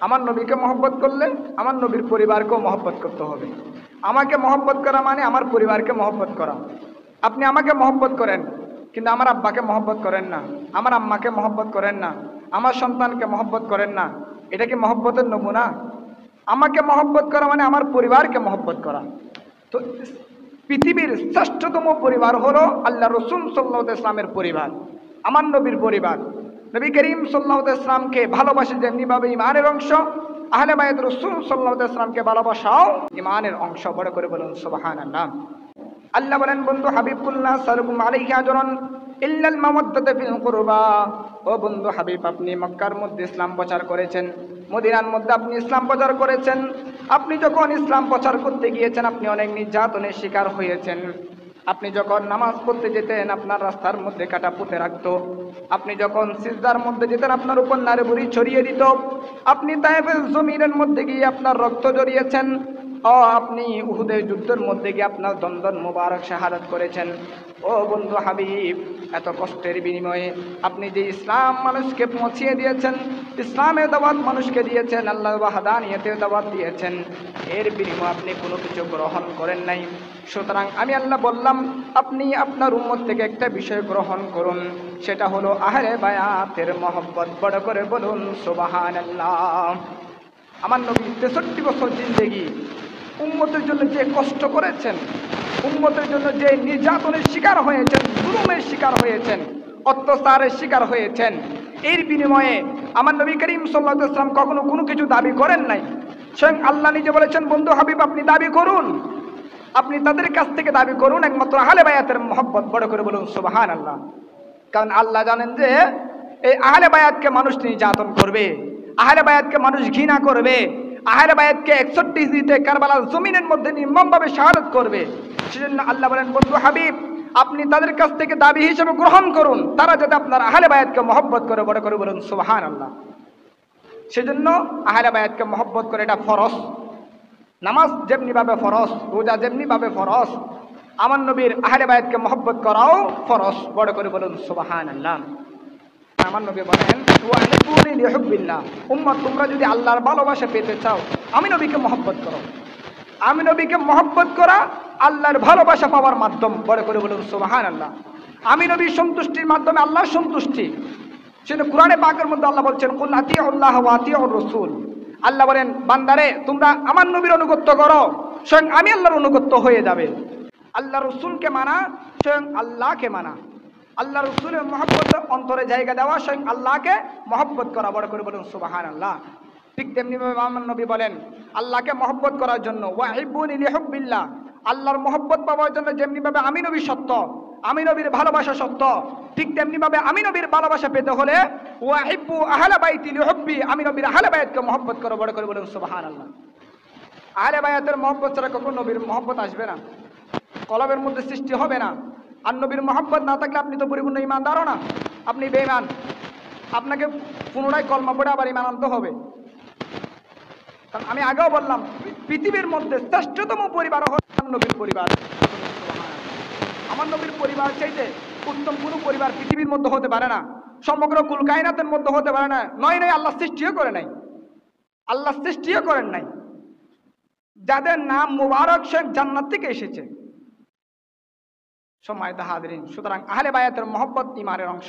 আমার নবীকে মহব্বত করলে আমার নবীর পরিবারকেও মহব্বত করতে হবে। আমাকে মহব্বত করা মানে আমার পরিবারকে মহব্বত করা। আপনি আমাকে মহব্বত করেন, কিন্তু আমার আব্বাকে মহব্বত করেন না, আমার আম্মাকে মহব্বত করেন না, আমার সন্তানকে মহব্বত করেন না, এটা কি মহব্বতের নমুনা? আমাকে মহব্বত করা মানে আমার পরিবারকে মহব্বত করা। তো পৃথিবীর শ্রেষ্ঠতম পরিবার হলো আল্লাহ রসুল সাল্লাল্লাহু আলাইহি ওয়াসাল্লামের পরিবার, আমার নবীর পরিবার। নবী করিম সাল্লাল্লাহু আলাইহি ওয়াসাল্লামকে ভালোবাসে যেমনিভাবে ইমানের অংশ, আহলে বায়ত রসুল সাল্লাল্লাহু আলাইহি ওয়াসাল্লামকে ভালোবাসাও ইমানের অংশ। বড় করে বলুন সুবহানাল্লাহ। আল্লাহ বলেন, বন্ধু হাবিবুল্লাহ সাল্লাল্লাহু আলাইহি আজরান ইল্লাল মাওয়াদ্দাতা ফিল কুরবা। ও বন্ধু হাবিব, আপনি মক্কার মধ্যে ইসলাম প্রচার করেছেন, মদিনার মধ্যে আপনি ইসলাম প্রচার করেছেন। আপনি যখন ইসলাম প্রচার করতে গিয়েছেন আপনি অনেক নির্যাতনের শিকার হয়েছেন। আপনি যখন নামাজ পড়তে যেতেন আপনার রাস্তার মধ্যে কাটা পুঁতে রাখতো। আপনি যখন সিজদার মধ্যে যেতেন আপনার উপর নারে বুড়ি ছড়িয়ে দিত। আপনি তায়েফের জমিনের মধ্যে গিয়ে আপনার রক্ত জড়িয়েছেন। আপনি উহুদের যুদ্ধের মধ্যে গিয়ে আপনার দন্দন মুবারক শাহাদাত করেছেন। ও বন্ধু হাবিব, এত কষ্টের বিনিময়ে আপনি যে ইসলাম মানুষকে পৌঁছিয়ে দিয়েছেন, ইসলামের দাওয়াত মানুষকে দিয়েছেন, আল্লাহ ওয়াহদানিয়তের দাওয়াত দিয়েছেন, এর বিনিময়ে আপনি কোনো কিছু গ্রহণ করেন নাই। সুতরাং আমি আল্লাহ বললাম, আপনি আপনার উম্মত থেকে একটা বিষয় গ্রহণ করুন, সেটা হলো আহলে বায়াতের মহব্বত। বড় করে বলুন সুবহানাল্লাহ। আমার নবী 63 বছর জিন্দেগি উম্মতের জন্য যে কষ্ট করেছেন, উম্মতের জন্য যে নির্যাতনের শিকার হয়েছেন, জুলুমের শিকার হয়েছেন, অত্যাচারের শিকার হয়েছেন, এর বিনিময়ে আমার নবী করিম সাল্লাল্লাহু আলাইহি ওয়াসাল্লাম কখনো কোনো কিছু দাবি করেন নাই। স্বয়ং আল্লাহ নিজে বলেছেন, বন্ধু হাবিব আপনি দাবি করুন, আপনি তাদের কাছ থেকে দাবি করুন একমাত্র আহলে বায়াতের মহব্বত। বড় করে বলুন সুবহানাল্লাহ। কারণ আল্লাহ জানেন যে এই আহলে বায়াতকে মানুষ নির্যাতন করবে, আহলে বায়াতকে মানুষ ঘৃণা করবে, আহলে বায়াতকে 61 হিজরিতে কারবালার জমিনের মধ্যে নির্মমভাবে শাহাদাত করবে। সেজন্য আল্লাহ বলেন, বন্ধু হাবিব আপনি তাদের কাছ থেকে দাবি হিসেবে গ্রহণ করুন তারা যাতে আপনার আহলে বায়াতকে মহব্বত করে। বড় করে বলুন সুবহানাল্লাহ। সেজন্য আহলে বায়াতকে মহব্বত করে, এটা ফরজ। নামাজ যেমনিভাবে ফরজ, রোজা যেমনিভাবে ফরজ, আমার নবীর আহলে বায়াতকে মহব্বত করাও ফরজ। বড় করে বলুন সুবহানাল্লাহ। আমার নবী বলেন, ওয়ালিকুনি লিহুব্বিল্লাহ, উম্মত তোমরা যদি আল্লাহর ভালোবাসা পেতে চাও আমি নবীকে মহব্বত করো। আমি নবীকে মহব্বত করা আল্লাহর ভালোবাসা পাওয়ার মাধ্যম। বড় করে বলুন সুবহানাল্লাহ। আমি নবীর সন্তুষ্টির মাধ্যমে আল্লাহর সন্তুষ্টি। সেজন্য কোরআনে পাকের মধ্যে আল্লাহ বলছেন, কুল আতিউল্লাহ ওয়া আতিউর রাসূল। আল্লাহ বলেন, বান্দারে তোমরা আমার নবীর অনুগত্য করো, স্বয়ং আমি আল্লাহর অনুগত্য হয়ে যাবে। আল্লাহ রসুলকে মানা স্বয়ং আল্লাহকে মানা, আল্লাহ রসুলের মহব্বত অন্তরে জায়গা দেওয়া স্বয়ং আল্লাহকে মহব্বত করা। বড় করে বলুন সুবহানাল্লাহ। ঠিক তেমনিভাবে আমার নবী বলেন, আল্লাহকে মহব্বত করার জন্য ওয়াহিব্বুনি লিহুব্বিল্লাহ, আল্লাহর মহব্বত পাওয়ার জন্য যেমনিভাবে আমি নবী সত্য, আমি নবীর ভালোবাসা সত্য, ঠিক তেমনিভাবে আমি নবীর ভালোবাসা পেতে হলে ওয়াহিব্বু আহলা বাইতি লিহুব্বি, আমি নবীর আহলে বায়াতকে মহব্বত করো। বড় করে বলুন সুবহানাল্লাহ। আহলে বায়াতের মহব্বত ছাড়া কখনো নবীর মহব্বত আসবে না, কলবের মধ্যে সৃষ্টি হবে না। আর নবীর মহব্বত না থাকলে আপনি তো পরিপূর্ণ ইমানদারও না, আপনি বেঈমান। আপনাকে পুনরায় কলমা পড়ে আবার ইমান আনতে হবে। কারণ আমি আগেও বললাম, পৃথিবীর মধ্যে শ্রেষ্ঠতম পরিবার হল আমার নবীর পরিবার। আমার নবীর পরিবার চাইতে উত্তম কোনো পরিবার পৃথিবীর মধ্যে হতে পারে না, সমগ্র কুল কায়নাতের মধ্যে হতে পারে না। নয় আল্লাহ সৃষ্টিও করে নাই, আল্লাহ সৃষ্টিও করেন নাই, যাদের নাম মুবারক শেখ জান্নাত থেকে এসেছে। সম্মানিত হাজরিন, সুতরাং আহলে বায়াতের মহব্বত ঈমানের অংশ।